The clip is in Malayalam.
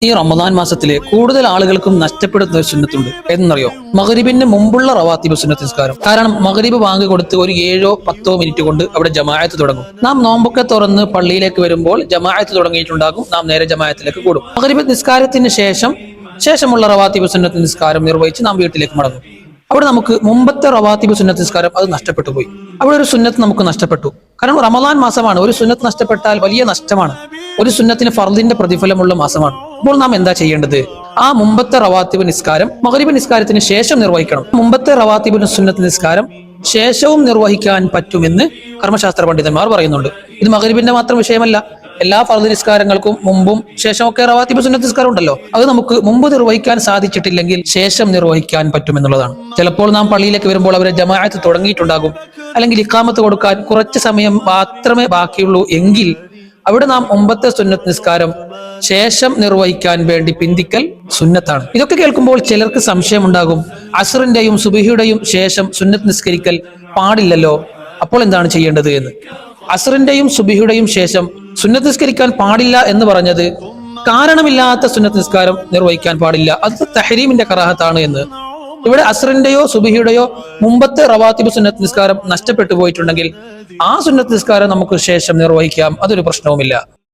ഈ റമദാൻ മാസത്തിലെ കൂടുതൽ ആളുകൾക്കും നഷ്ടപ്പെടുന്ന ഒരു സുന്നത്തുണ്ട്. എന്നറിയോ? മഗ്രിബിന് മുമ്പുള്ള റവാത്തിബ് സുന്നത്ത് നിസ്കാരം. കാരണം മഗ്രിബ് ബാങ്ക് കൊടുത്ത് ഒരു 7-10 മിനിറ്റ് കൊണ്ട് അവിടെ ജമാഅത്ത് തുടങ്ങും. നാം നോമ്പൊക്കെ തുറന്ന് പള്ളിയിലേക്ക് വരുമ്പോൾ ജമാഅത്ത് തുടങ്ങിയിട്ടുണ്ടാകും. നാം നേരെ ജമാഅത്തിലേക്ക് കൂടും. മഗ്രിബ് നിസ്കാരത്തിന് ശേഷമുള്ള റവാത്തിബ് സുന്നത്ത് നിസ്കാരം നിർവഹിച്ച് നാം വീട്ടിലേക്ക് മടങ്ങും. അവിടെ നമുക്ക് മുമ്പത്തെ റവാത്തിബ് സുന്നത്ത് നിസ്കാരം അത് നഷ്ടപ്പെട്ടു പോയി. അവിടെ ഒരു സുന്നത്ത് നമുക്ക് നഷ്ടപ്പെട്ടു. കാരണം റമദാൻ മാസമാണ്. ഒരു സുന്നത്ത് നഷ്ടപ്പെട്ടാൽ വലിയ നഷ്ടമാണ്. ഒരു സുന്നത്തിന് ഫർദിന്റെ പ്രതിഫലമുള്ള മാസമാണ്. അപ്പോൾ നാം എന്താ ചെയ്യേണ്ടത്? ആ മുമ്പത്തെ റവാത്തിബ് നിസ്കാരം മഗ്രിബ് നിസ്കാരത്തിന് ശേഷം നിർവഹിക്കണം. മുമ്പത്തെ റവാത്തിബ് സുന്നത്ത് നിസ്കാരം ശേഷവും നിർവഹിക്കാൻ പറ്റുമെന്ന് കർമ്മശാസ്ത്ര പണ്ഡിതന്മാർ പറയുന്നുണ്ട്. ഇത് മഗ്രിബിന്റെ മാത്രം വിഷയമല്ല. എല്ലാ ഫർദ് നിസ്കാരങ്ങൾക്കും മുമ്പും ശേഷമൊക്കെ റവാത്തിബ് സുന്നത്ത് നിസ്കാരം ഉണ്ടല്ലോ. അത് നമുക്ക് മുമ്പ് നിർവഹിക്കാൻ സാധിച്ചിട്ടില്ലെങ്കിൽ ശേഷം നിർവഹിക്കാൻ പറ്റുമെന്നുള്ളതാണ്. ചിലപ്പോൾ നാം പള്ളിയിലേക്ക് വരുമ്പോൾ അവരെ ജമാഅത്ത് തുടങ്ങിയിട്ടുണ്ടാകും. അല്ലെങ്കിൽ ഇഖാമത്ത് കൊടുക്കാൻ കുറച്ച് സമയം മാത്രമേ ബാക്കിയുള്ളൂ എങ്കിൽ അവിടെ നാം മുമ്പത്തെ സുന്നത്ത് നിസ്കാരം ശേഷം നിർവഹിക്കാൻ വേണ്ടി പിന്തിക്കൽ സുന്നത്താണ്. ഇതൊക്കെ കേൾക്കുമ്പോൾ ചിലർക്ക് സംശയം ഉണ്ടാകും, അസ്റിന്റെയും സുബ്ഹിയുടെയും ശേഷം സുന്നത്ത് നിസ്കരിക്കൽ പാടില്ലല്ലോ, അപ്പോൾ എന്താണ് ചെയ്യേണ്ടത് എന്ന്. അസ്റിന്റെയും സുബ്ഹിയുടെയും ശേഷം സുന്നത്ത് നിസ്കരിക്കാൻ പാടില്ല എന്ന് പറഞ്ഞത് കാരണമില്ലാത്ത സുന്നത്ത് നിസ്കാരം നിർവഹിക്കാൻ പാടില്ല, അത് തഹരീമിന്റെ കറാഹത്താണ് എന്ന്. ഇവിടെ അസ്റിന്റെയോ സുബ്ഹിയുടെയോ മുമ്പത്തെ റവാത്തിബ് സുന്നത്ത് നിസ്കാരം നഷ്ടപ്പെട്ടു പോയിട്ടുണ്ടെങ്കിൽ ആ സുന്നത്ത് നിസ്കാരം നമുക്ക് ശേഷം നിർവഹിക്കാം, അതൊരു പ്രശ്നവുമില്ല.